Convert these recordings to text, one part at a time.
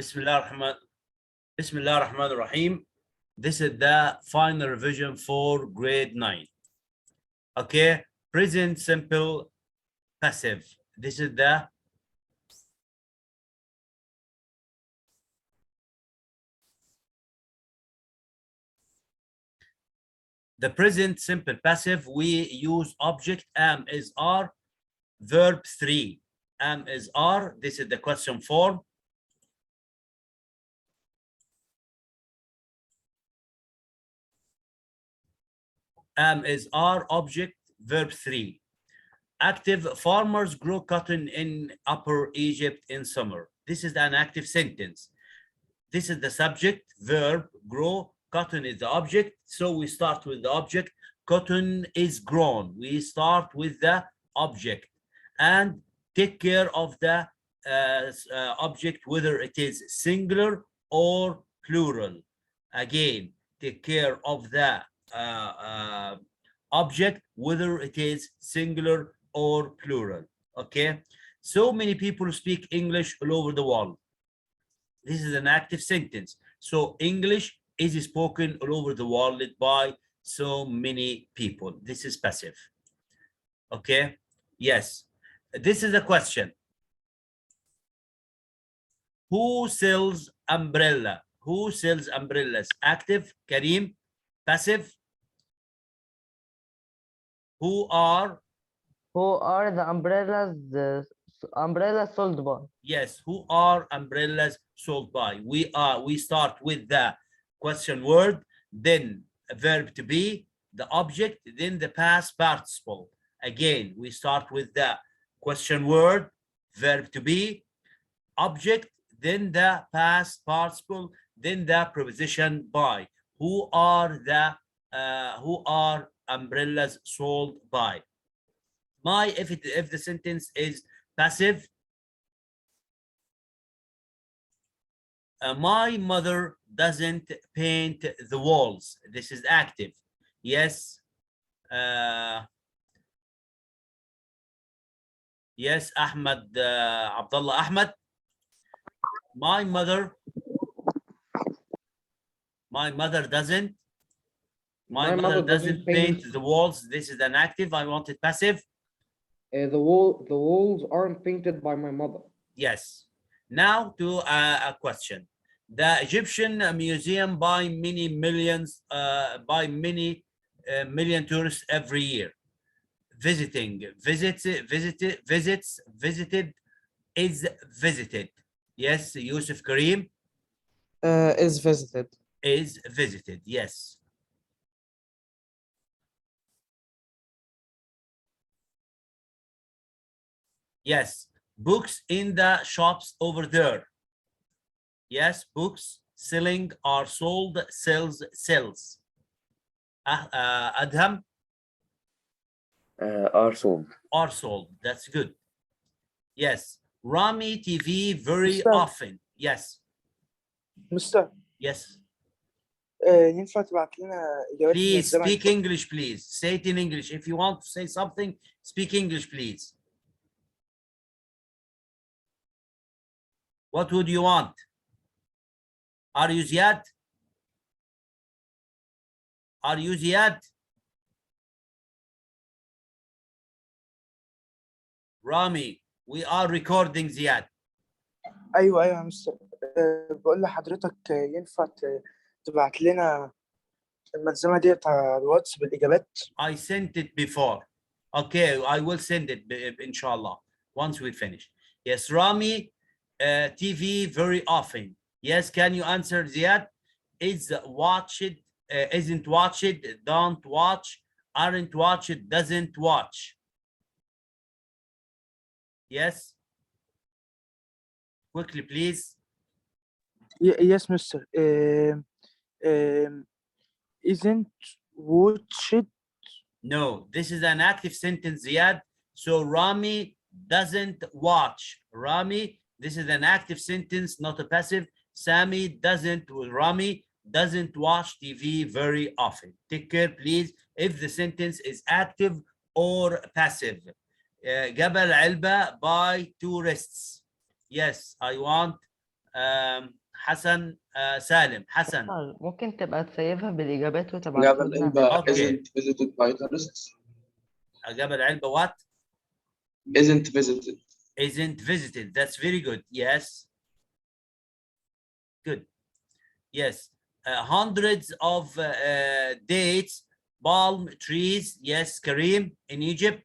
Bismillah ar-Rahman ar-Rahim. This is the final revision for grade 9. Okay, present simple passive. This is the present simple passive. We use object am is are, verb 3 am is are. This is the question form. Am is are, object, verb 3. Active, farmers grow cotton in Upper Egypt in summer. This is an active sentence. This is the subject, verb, grow, cotton is the object. So we start with the object. Cotton is grown. We start with the object and take care of the object, whether it is singular or plural. Again, take care of the object, whether it is singular or plural. Okay, so many people speak English all over the world. This is an active sentence. So English is spoken all over the world by so many people. This is passive. Okay, yes, this is a question. Who sells umbrella? Who sells umbrellas? Active, Kareem. Passive. Who are the umbrellas sold by? Yes, who are umbrellas sold by? We start with the question word, then a verb to be, the object, then the past participle. Again, we start with the question word, verb to be, object, then the past participle, then the preposition by. Who are umbrellas sold by? If the sentence is passive, my mother doesn't paint the walls. This is active. Yes. Yes, Ahmed, Abdullah Ahmed. My mother doesn't. My mother doesn't paint the walls. This is an active. I want it passive. The walls aren't painted by my mother. Yes. Now to a question. The Egyptian museum by many million tourists every year. Visited, is visited. Yes, Yusuf Kareem. Is visited. Is visited, yes. Yes, books in the shops over there. Yes, books selling are sold, sells. Adham? Are sold. Are sold, that's good. Yes, Rami TV very Mr. often. Yes. Mr. Yes. ينفع تبعت لنا إجابات من Please الزمن؟ speak English, please. Say it in English. If you want to say something, speak English, please. What would you want? Are you Ziad? Are you Ziad? Rami, we are recording Ziad. أيوه يا مستر. بقول لحضرتك ينفع تبعت لنا الملزمة ديت على الواتس بالإجابات؟ I sent it before. Okay, I will send it, inshallah, once we finish. Yes, Rami, TV very often. Yes, can you answer Ziad? Is watched, isn't watched, don't watch, aren't watched, doesn't watch. Yes? Quickly, please. Yes, Mr. Isn't watched? No, this is an active sentence, Ziad. So Rami doesn't watch. Rami, this is an active sentence, not a passive. Sami Rami doesn't watch TV very often. Take care, please, if the sentence is active or passive. Jabal Alba by tourists. Yes, I want حسن سالم حسن. ممكن تبقى تسيبها بالإجابات وتبعتها جبل لنا. علبة Okay. isn't visited by tourists. جبل علبة what? Isn't visited. Isn't visited. That's very good. Yes. Good. Yes. Hundreds of dates, palm trees. Yes, Kareem, in Egypt.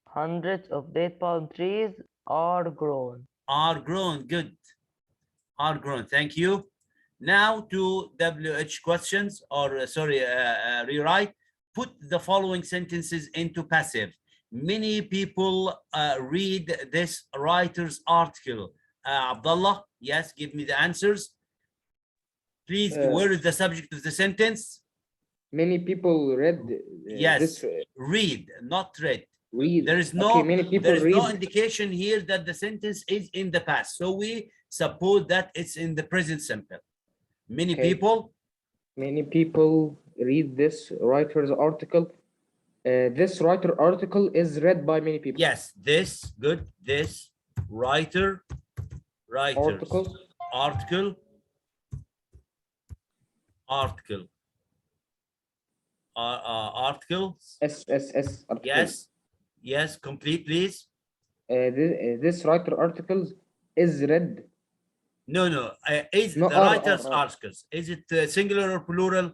Hundreds of date palm trees are grown. Are grown. Good. Are grown. Thank you. Now to WH questions, or rewrite. Put the following sentences into passive. Many people read this writer's article. Abdullah, yes, give me the answers. Please, where is the subject of the sentence? Many people read Yes, this. read, not read. Read. There is no, Okay, many people there is read. no indication here that the sentence is in the past. So we suppose that it's in the present simple. Many Okay. people. Many people read this writer's article. This writer article is read by many people. Yes, this, good, this, writers, Article. article, articles. SSS. Article. Yes, yes, complete, please. This writer articles is read. No, is No, the writer's R. articles, is it singular or plural?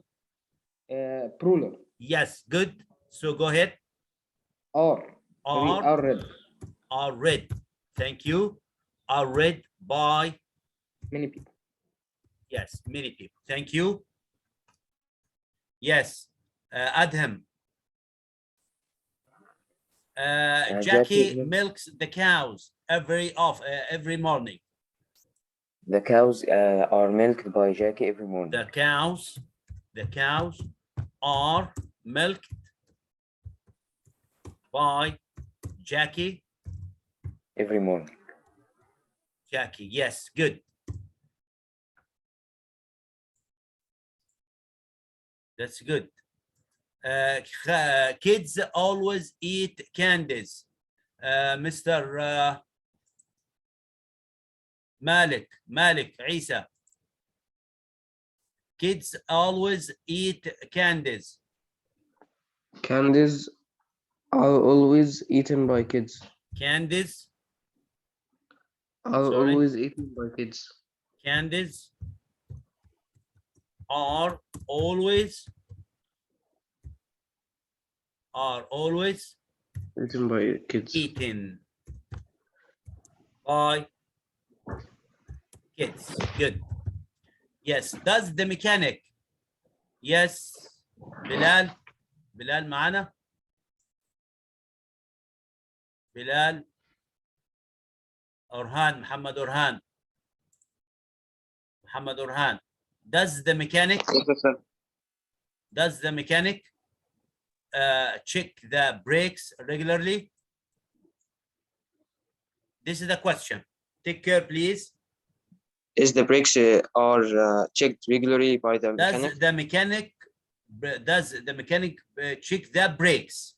Plural. Yes, good. So go ahead. Are read. Are read. Thank you. Are read by Many people. yes, many people. Thank you. Yes, Adham. Jackie milks the cows every morning. The cows are milked by Jackie every morning. The cows are milked by Jackie every morning. Jackie, yes, good. That's good. Kids always eat candies. Mr. Malik Isa. Kids always eat candies. Candies are always eaten by kids. Candies Are Sorry. always eaten by kids. candies are always Eaten by kids. eaten by kids. Good. Yes. Does the mechanic? Yes. Bilal معنا. Bilal. Muhammad Orhan. Does the mechanic? Does the mechanic check the brakes regularly? This is the question. Take care, please. Is the brakes are checked regularly by the mechanic? Does the mechanic check the brakes?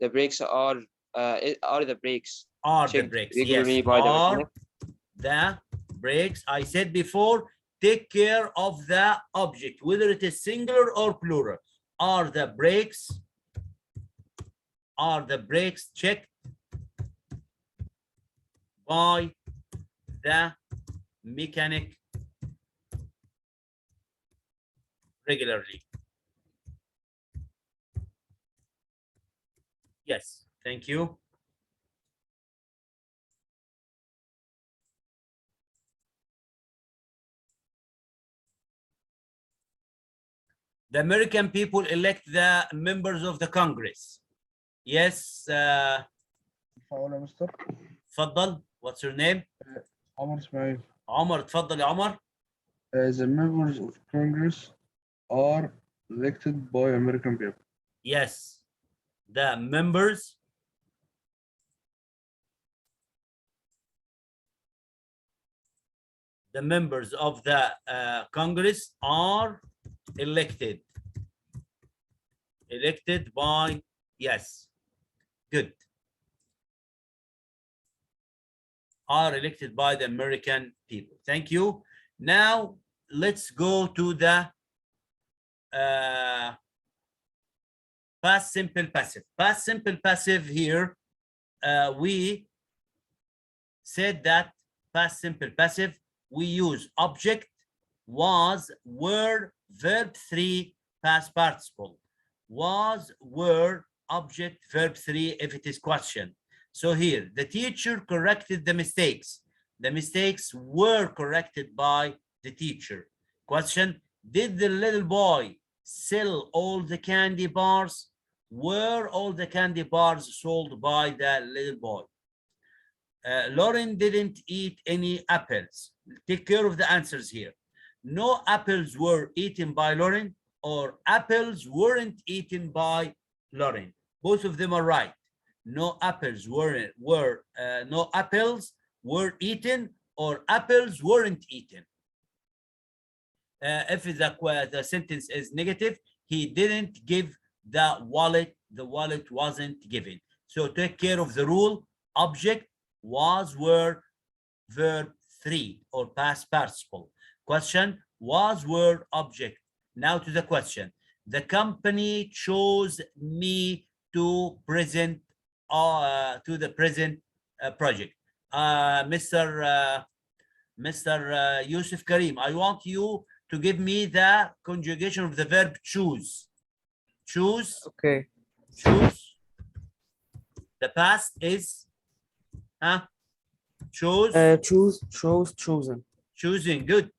The brakes are the brakes Are the checked brakes? regularly Yes. by the Are mechanic? the brakes? I said before, take care of the object, whether it is singular or plural. Are the brakes checked by the mechanic regularly? Yes, thank you. The American people elect the members of the Congress. Yes. مستر تفضل. What's your name? عمر اسماعيل. عمر. تفضل يا عمر. The members of Congress are elected by American people. Yes. The members of the Congress are elected by, yes, good, are elected by the American people. Thank you. Now let's go to the past simple passive. Past simple passive here, we said that past simple passive, we use object, was, were, verb 3, past participle. Was, were, object, verb 3 if it is question. So here, the teacher corrected the mistakes. The mistakes were corrected by the teacher. Question, did the little boy sell all the candy bars? Were all the candy bars sold by the little boy? Lauren didn't eat any apples. Take care of the answers here. No apples were eaten by Lauren, or apples weren't eaten by Lauren. Both of them are right. No apples were eaten, or apples weren't eaten. If the sentence is negative, he didn't give the wallet wasn't given. So take care of the rule. Object, was, were, verb 3, or past participle. Question, was, were, object. Now to the question. The company chose me to present to the present project. Mr. Yusuf Karim, I want you to give me the conjugation of the verb choose. Choose. Okay. Choose. The past is choose. Choose, chose, chosen. Choosing. Good.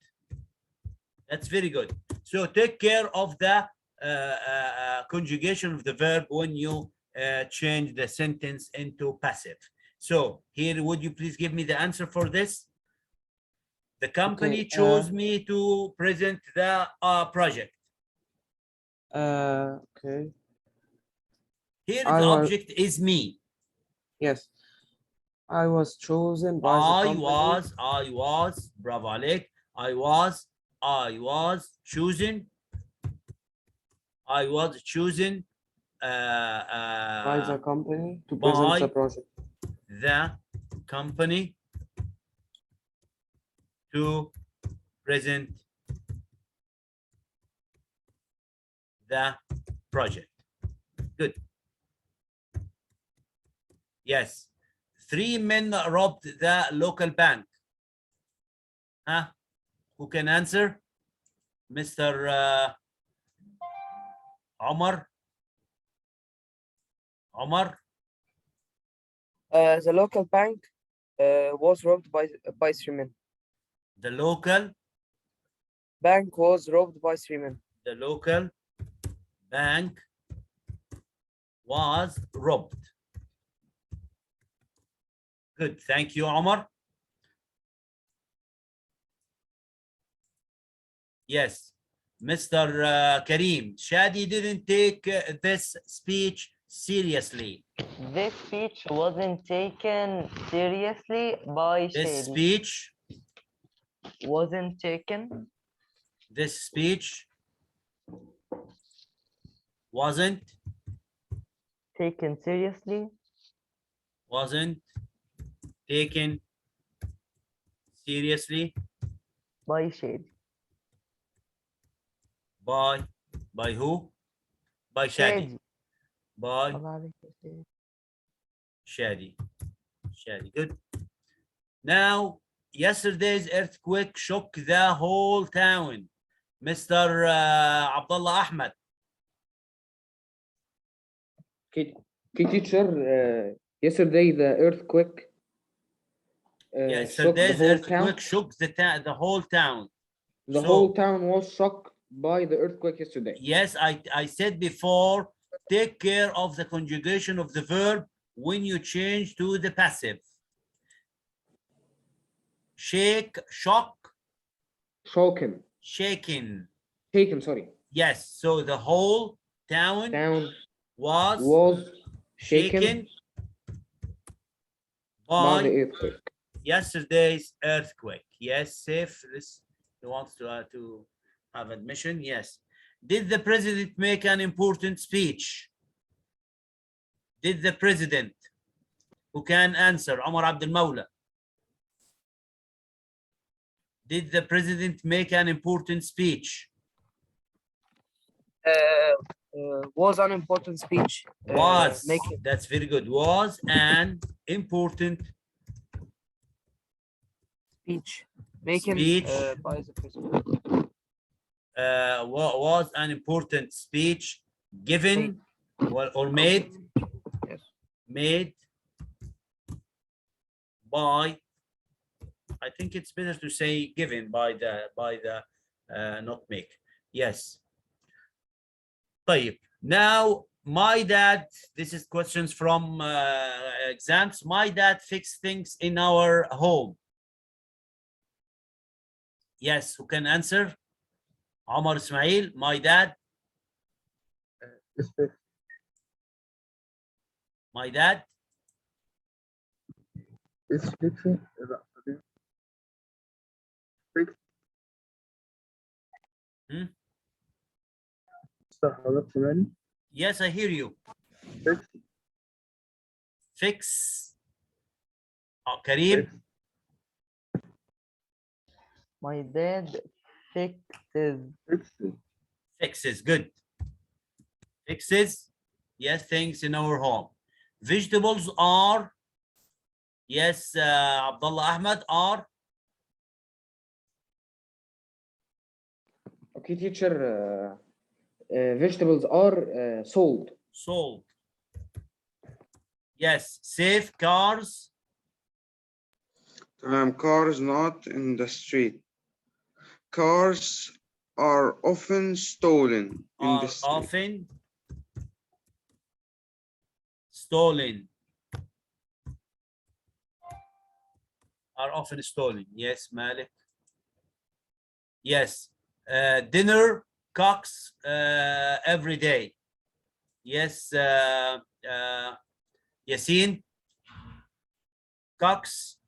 That's very good. So take care of the conjugation of the verb when you change the sentence into passive. So here, would you please give me the answer for this? The company chose me to present the project. Okay. Here the object is me. Yes. I was chosen by the company. I was, bravo Alek. I was chosen. I was chosen by the company to present the project. The company to present the project. Good. Yes. 3 men robbed the local bank. Who can answer? Mr. Omar. The local bank was robbed by 3 men. The local bank was robbed by 3 men. The local bank was robbed. Good. Thank you, Omar. Yes. Mr. Karim, Shadi didn't take this speech seriously. This speech wasn't taken seriously by Shadi. This speech wasn't taken. This speech wasn't taken seriously. Wasn't taken seriously by Shadi. By who? By Shadi. By Shadi. Good. Now, yesterday's earthquake shook the whole town. Mr. Abdullah Ahmed. Okay, teacher, yesterday the earthquake yesterday's earthquake shook the whole town. The whole town was shocked by the earthquake yesterday. Yes, I said before, take care of the conjugation of the verb when you change to the passive. Shake, shock. Shaken. Sorry. Yes, so the whole town was shaken by the earthquake. Yesterday's earthquake. Yes, safe. He wants to have admission. Yes. Did the president make an important speech? Did the president? Who can answer? Omar Abdul Mawla. Did the president make an important speech? Was an important speech. Was, Making. that's very good. Was an important Speech. Making speech. by the president. Was an important speech given or made? Yes. Made by, I think it's better to say given by the not make. Yes. طيب. Now, my dad, this is questions from exams. My dad fixed things in our home. Yes, who can answer? Omar Ismail, my dad. My dad. Is fixing. Hmm? حضرتك سامعني؟ Yes, I hear you. Fix. Oh, Kareem. My dad fixes. Fixes, good. Fixes, yes, things in our home. Vegetables are, yes, Abdullah Ahmed, are. Okay, teacher. Vegetables are sold. Sold. Yes, safe cars. Cars not in the street. Cars are often stolen in the Are street. often stolen. Are often stolen. Yes, Malik. Yes. Dinner cooks every day. Yes, Yassine. Cooks.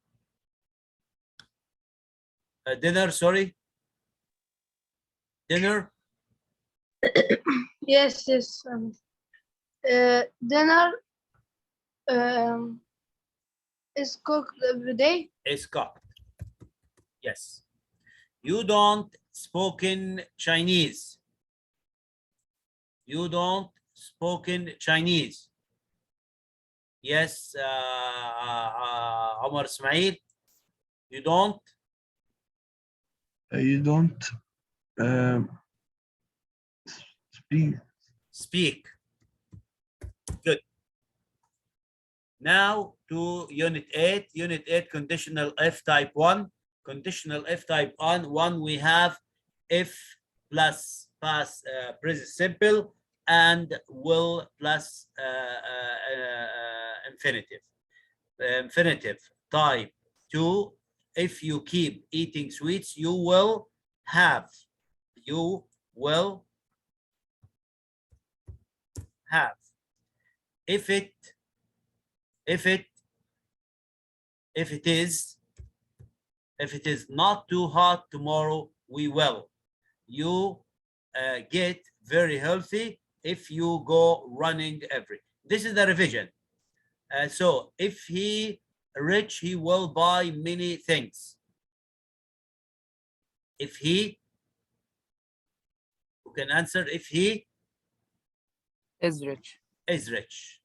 Dinner, sorry. Dinner. Yes. Dinner is cooked every day. Is cooked. Yes. You don't spoken Chinese. You don't spoken Chinese. Yes, Omar Ismail. You don't. You don't speak. Speak. Good. Now to Unit 8. Unit 8, conditional F type 1. Conditional F type 1, we have if plus past present simple and will plus infinitive. Infinitive type 2, if you keep eating sweets, you will have. You will have. If it is not too hot tomorrow, we will. You get very healthy if you go running every. This is the revision. So if he rich, he will buy many things. If he, who can answer? If he Is rich. is rich.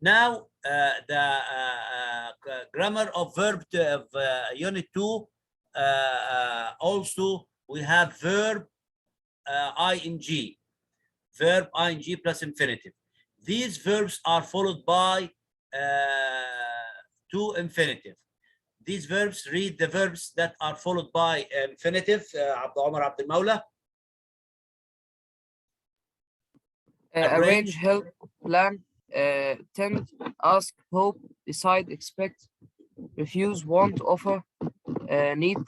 Now the grammar of verb of unit 2, also we have verb ing, verb ing plus infinitive. These verbs are followed by to infinitive. These verbs, read the verbs that are followed by infinitive. Abdul Omar Abdul Mawla. Arrange, help, plan, tend, ask, hope, decide, expect, refuse, want, offer, need,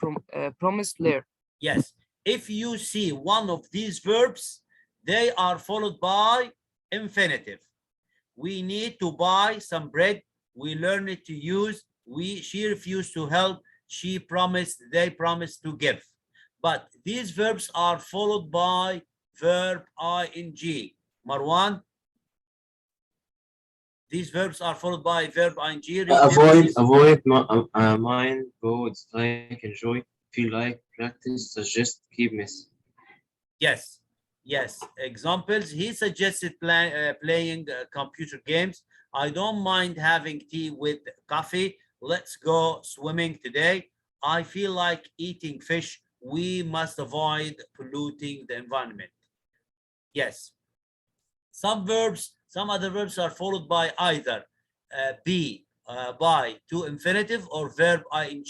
promise, learn. Yes. If you see one of these verbs, they are followed by infinitive. We need to buy some bread. We learn it to use. She refused to help. She promised, they promised to give. But these verbs are followed by verb ing. Marwan, these verbs are followed by verb ing. Avoid, mind, go, dislike, enjoy. feel like, practice, suggest, keep missing. Yes, yes. Examples, he suggested playing computer games. I don't mind having tea with coffee. Let's go swimming today. I feel like eating fish. We must avoid polluting the environment. Yes. Some other verbs are followed by either be, by, to infinitive, or verb ing.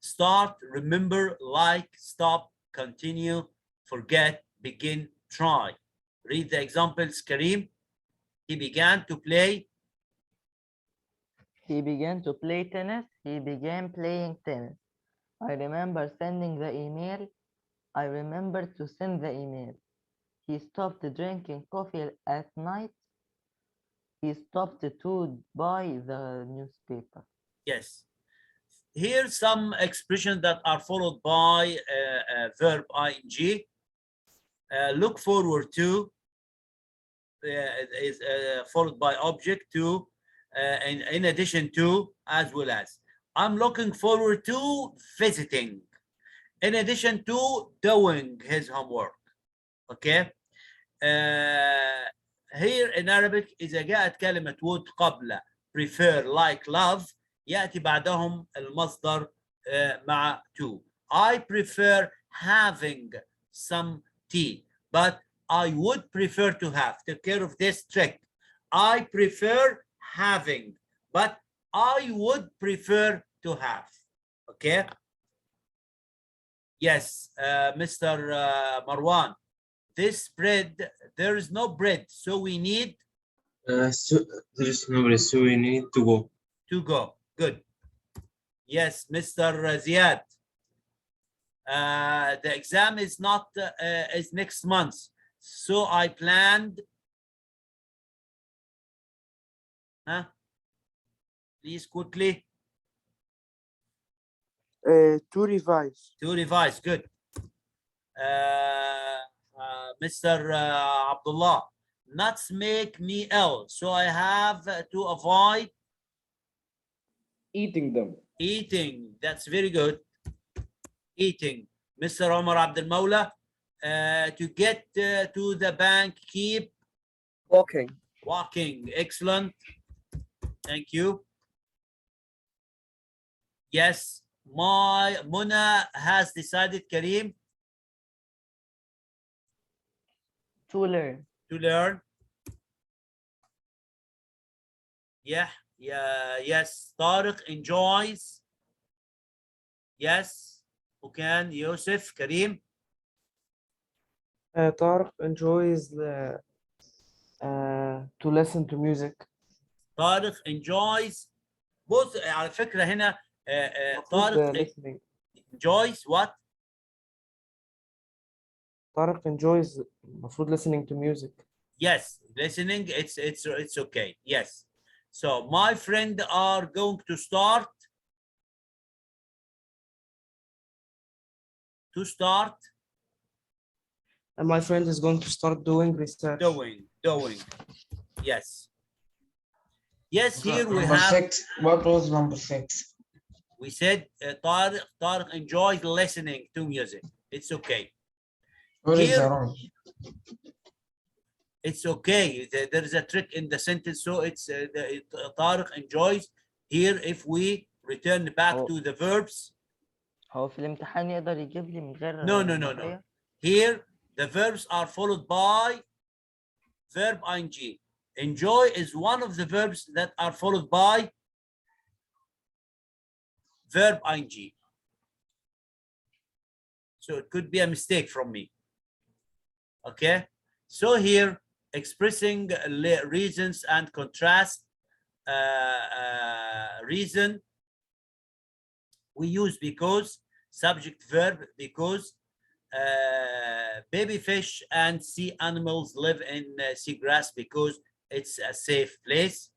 Start, remember, like, stop, continue, forget, begin, try. Read the examples, Kareem. He began to play. He began to play tennis. He began playing tennis. I remember sending the email. I remember to send the email. He stopped drinking coffee at night. He stopped to buy the newspaper. Yes. Here's some expressions that are followed by verb ing. Look forward to is followed by object to, and in addition to, as well as. I'm looking forward to visiting, in addition to doing his homework. Okay. Here in Arabic إذا جاءت كلمة would قبل prefer, like, love, يأتي بعدهم المصدر مع to. I prefer having some tea, but I would prefer to have. Take care of this trick. I prefer having, but I would prefer to have. Okay. Yes, Mr. Marwan. This bread, there is no bread, so we need. So there is no bread, so we need to go. To go. Good. Yes, Mr. Ziad. The exam is not is next month, so I planned. Please quickly. To revise. To revise. Good. Mr. Abdullah, nuts make me ill, so I have to avoid eating them. Eating. That's very good. Eating. Mr. Omar Abdel Mawla, to get to the bank, keep Walking. Walking. Excellent. Thank you. Yes, my Muna has decided, Kareem. To learn. To learn. Yeah, yes. Tariq enjoys. Yes. Who can? Yusuf, Kareem. Tariq enjoys to listen to music. طارق enjoys. بص على فكرة هنا طارق enjoys what? Tariq enjoys المفروض listening to music. Yes, listening, it's okay. Yes. So my friend are going to start And my friend is going to start doing research. Doing. Yes. Yes, here we number have 6. What was number 6? We said Tariq enjoys listening to music. It's okay. Where is the wrong? It's okay. There is a trick in the sentence, so it's Tariq enjoys. Here, if we return back to the verbs. هو في الامتحان يقدر يجيب لي من غير No. Here, the verbs are followed by verb ing. Enjoy is one of the verbs that are followed by verb ing. So it could be a mistake from me. Okay. So here, expressing reasons and contrast. Reason we use because, subject verb because, baby fish and sea animals live in seagrass because it's a safe place.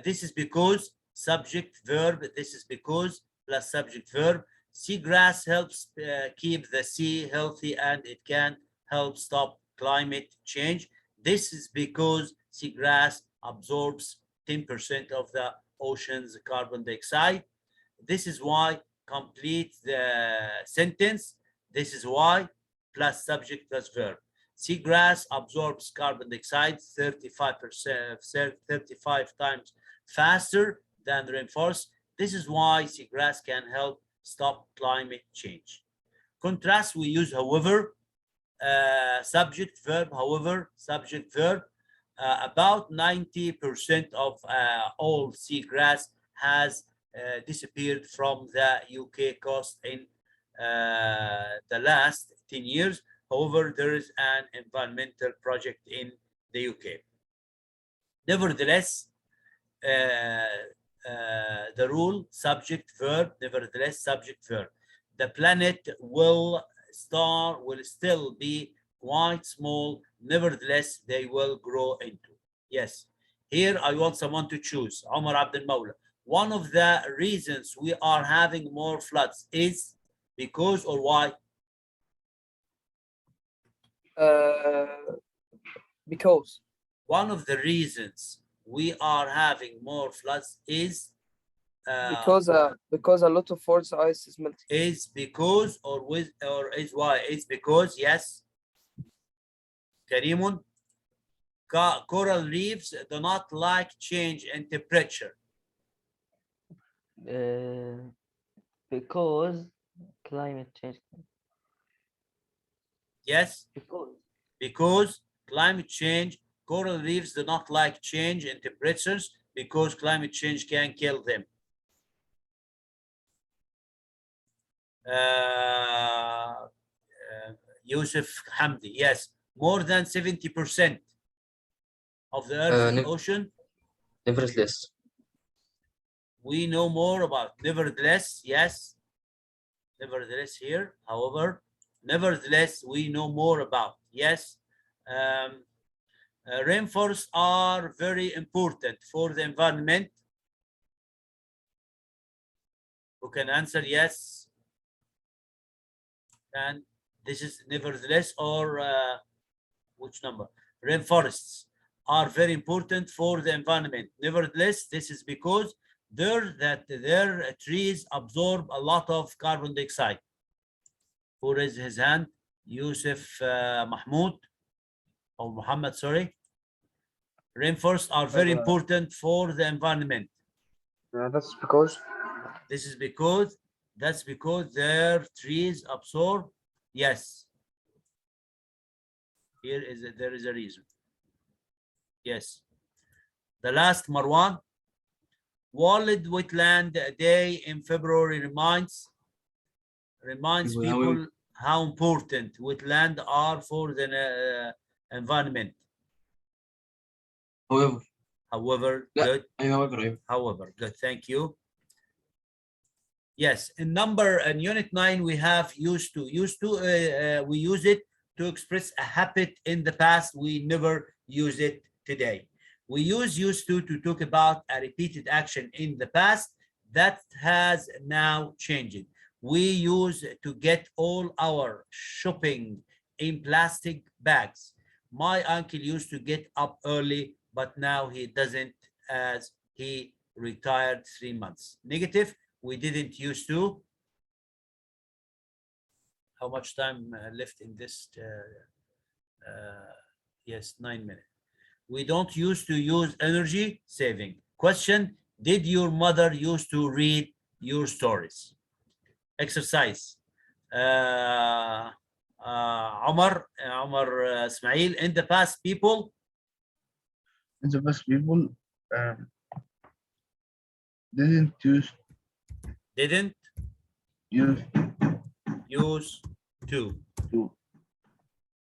This is because, subject verb, this is because plus subject verb. Seagrass helps keep the sea healthy and it can help stop climate change. This is because seagrass absorbs 10% of the ocean's carbon dioxide. This is why complete the sentence. This is why plus subject plus verb. Seagrass absorbs carbon dioxide 35 times faster than the rainforest. This is why seagrass can help stop climate change. Contrast, we use however, subject verb, however, subject verb. About 90% of all seagrass has disappeared from the UK coast in the last 10 years. However, there is an environmental project in the UK. Nevertheless, the rule subject verb, nevertheless subject verb. The planet will still be quite small. Nevertheless, they will grow into. Yes. Here I want someone to choose. Omar Abdel Mawla. One of the reasons we are having more floods is because or why? Because. One of the reasons we are having more floods is because a lot of forest ice is melting. Is because or with or is why? It's because, yes. Karimun. Coral reefs do not like change in temperature. Because climate change. Yes. Because climate change, coral reefs do not like change in temperatures because climate change can kill them. Yusuf Hamdi, yes, more than 70% of the Earth's ocean. Nevertheless. We know more about. Nevertheless, yes. Nevertheless here, however, nevertheless, we know more about. Yes. Rainforests are very important for the environment. Who can answer yes? And this is nevertheless or which number? Rainforests are very important for the environment. Nevertheless, this is because their trees absorb a lot of carbon dioxide. Who raised his hand? Yusuf Mahmoud or Muhammad, sorry. Rainforests are very important for the environment. That's because. This is because. That's because their trees absorb. Yes. There is a reason. Yes. The last, Marwan. World Wetland Day in February reminds people how important wetlands are for the environment. However, good. However, good. Thank you. Yes, in unit 9 we have used to. We use it to express a habit in the past. We never use it today. We use used to talk about a repeated action in the past that has now changed. We use to get all our shopping in plastic bags. My uncle used to get up early, but now he doesn't as he retired 3 months. Negative, we didn't used to. How much time left in this? Yes, 9 minutes. We don't used to use energy saving. Question, did your mother used to read your stories? Exercise. Omar Ismail, in the past people? In the past people didn't use. Didn't? Use. Use to.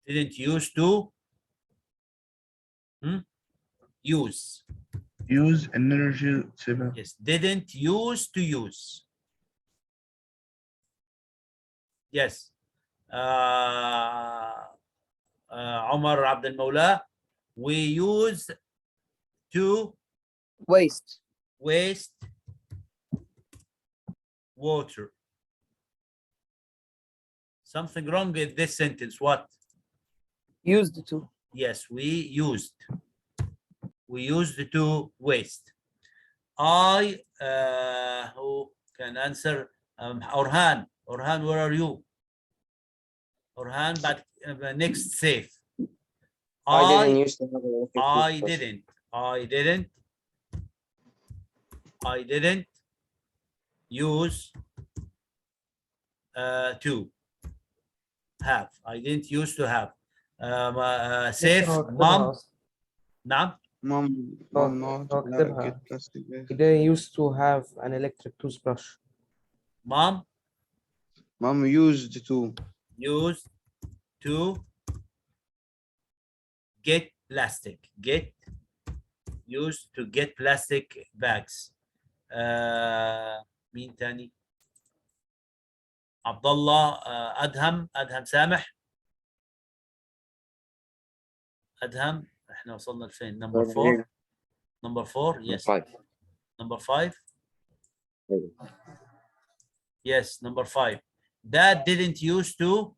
Didn't use to? Use. Use energy saving. Yes, didn't use to use. Yes. Omar Abdel Mawla, we use to waste water. Something wrong with this sentence. What? Used to. Yes, we used. We used to waste. Who can answer? Orhan, where are you? Orhan, but next safe. I didn't used to have an electric I toothbrush. didn't use to have. I didn't used to have. safe. Mom. نعم. Mom not get plastic bags. They used to have an electric toothbrush. Mom used to get plastic. Used to get plastic bags. مين تاني؟ عبد الله. أدهم سامح. أدهم احنا وصلنا لفين؟ نمبر 4. نمبر 4 yes. Number 5. Yes, number 5. Dad didn't used to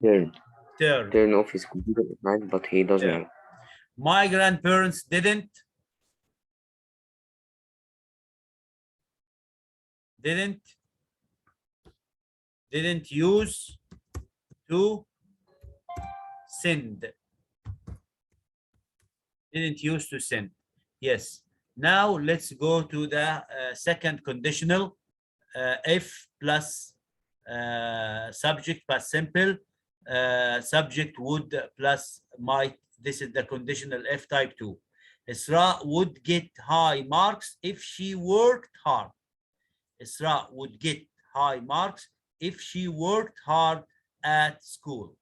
turn off his computer at night, but he does now. My grandparents didn't use to send. Didn't use to send. Yes. Now let's go to the second conditional. If plus subject past simple, subject would plus might. This is the conditional F type 2. Isra would get high marks if she worked hard. Isra would get high marks if she worked hard at school.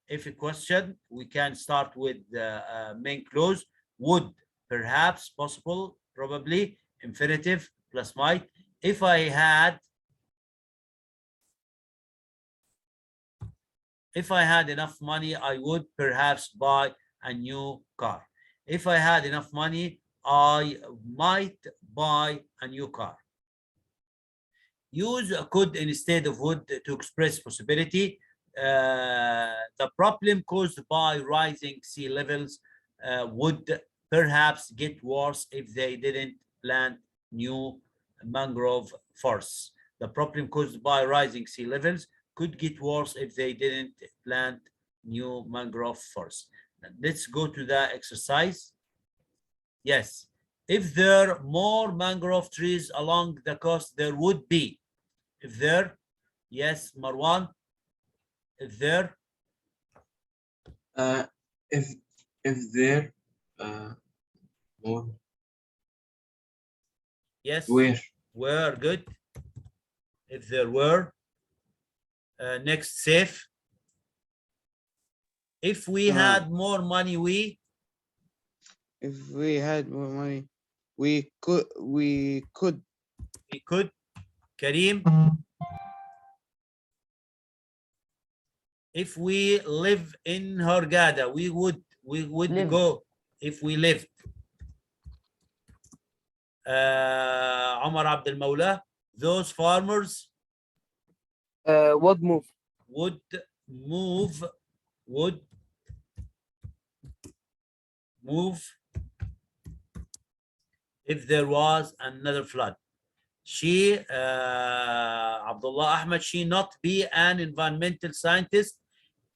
If a question, we can start with the main clause. Would, perhaps, possible, probably, infinitive plus might. If I had enough money, I would perhaps buy a new car. If I had enough money, I might buy a new car. Use could instead of would to express possibility. The problem caused by rising sea levels would perhaps get worse if they didn't plant new mangrove forests. The problem caused by rising sea levels could get worse if they didn't plant new mangrove forests. Let's go to the exercise. Yes, if there are more mangrove trees along the coast, there would be. If there, yes, Marwan. If there, if there more. Yes. Where good. If there were. Next, safe. If we had more money, If we had more money, we could. Kareem. If we live in Hurghada, we would go if we lived. Omar Abdel Mawla, those farmers would move if there was another flood. She, Abdullah Ahmed, she not be an environmental scientist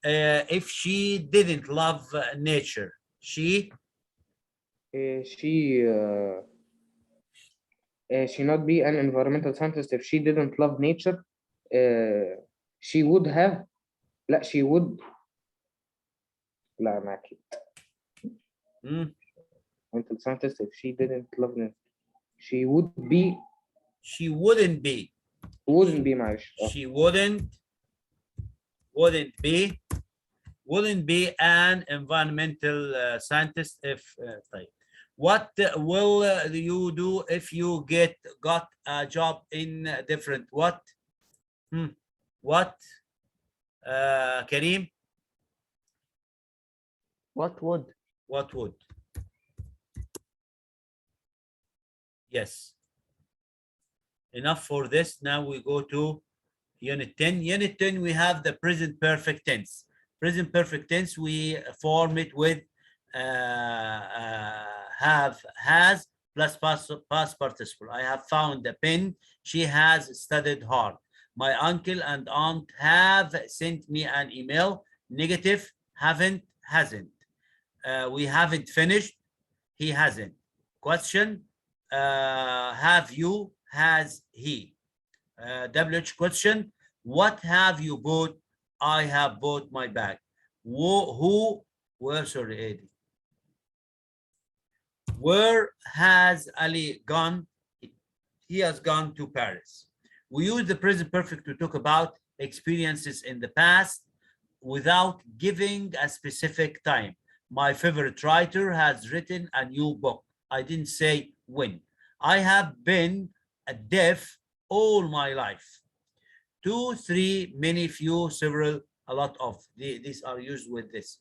if she didn't love nature. She not be an environmental scientist if she didn't love nature. She would have. لا she would. لا ما أكيد. Environmental scientist if she didn't love nature. She would be. She wouldn't be. Wouldn't be معلش. She wouldn't be an environmental scientist if طيب. What will you do if you got a job in different what? What? Kareem? What would? What would? Yes. Enough for this. Now we go to Unit 10. Unit 10, we have the present perfect tense. Present perfect tense, we form it with have, has, plus past participle. I have found a pen. She has studied hard. My uncle and aunt have sent me an email. Negative, haven't, hasn't. We haven't finished. He hasn't. Question, have you, has he. WH question, what have you bought? I have bought my bag. Where has Ali gone? He has gone to Paris. We use the present perfect to talk about experiences in the past without giving a specific time. My favorite writer has written a new book. I didn't say when. I have been deaf all my life. 2, 3, many, few, several, a lot of. These are used with this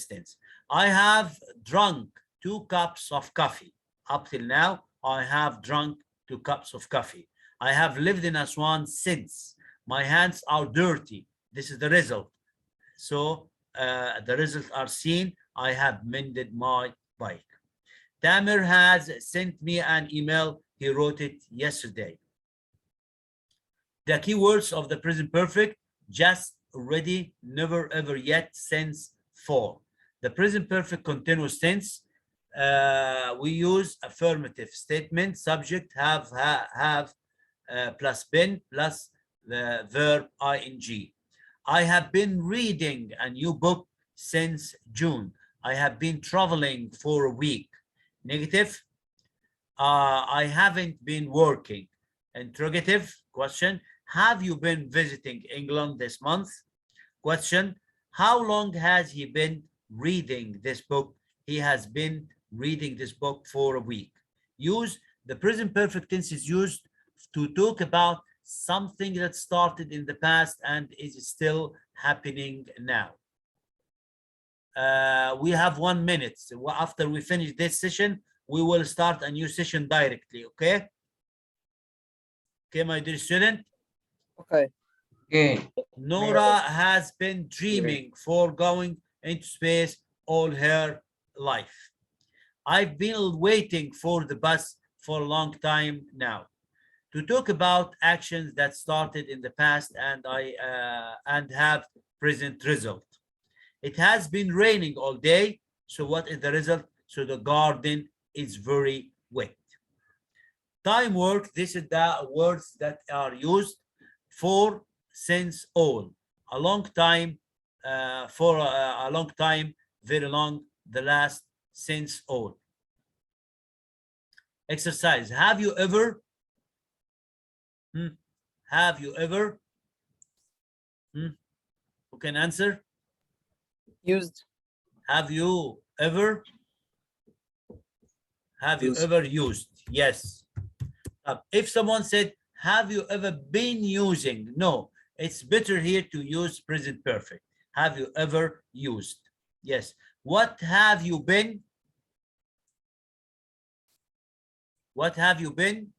tense. I have drunk 2 cups of coffee. Up till now, I have drunk 2 cups of coffee. I have lived in Aswan since. My hands are dirty. This is the result. So the results are seen. I have mended my bike. Tamer has sent me an email. He wrote it yesterday. The keywords of the present perfect: just, already, never, ever, yet, since, for. The present perfect continuous tense, we use affirmative statement, subject, have, plus been, plus the verb ing. I have been reading a new book since June. I have been traveling for a week. Negative, I haven't been working. Interrogative question, have you been visiting England this month? Question, how long has he been reading this book? He has been reading this book for a week. Use the present perfect tense is used to talk about something that started in the past and is still happening now. We have 1 minute. So after we finish this session, we will start a new session directly. Okay? Okay, my dear student. Okay. Okay. Nora has been dreaming for going into space all her life. I've been waiting for the bus for a long time now. To talk about actions that started in the past and have present result. It has been raining all day. So what is the result? So the garden is very wet. Time work, this is the words that are used for, since, all. A long time, for a long time, very long, the last, since, all. Exercise, have you ever? Have you ever? Who can answer? Used. Have you ever? Have you ever used? Yes. If someone said, have you ever been using? No, it's better here to use present perfect. Have you ever used? Yes. What have you been? What have you been?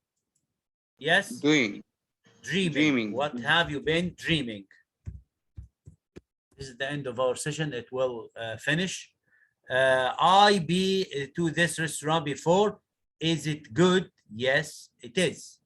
Yes. Doing. Dreaming. What have you been dreaming? This is the end of our session. It will finish. I been to this restaurant before. Is it good? Yes, it is.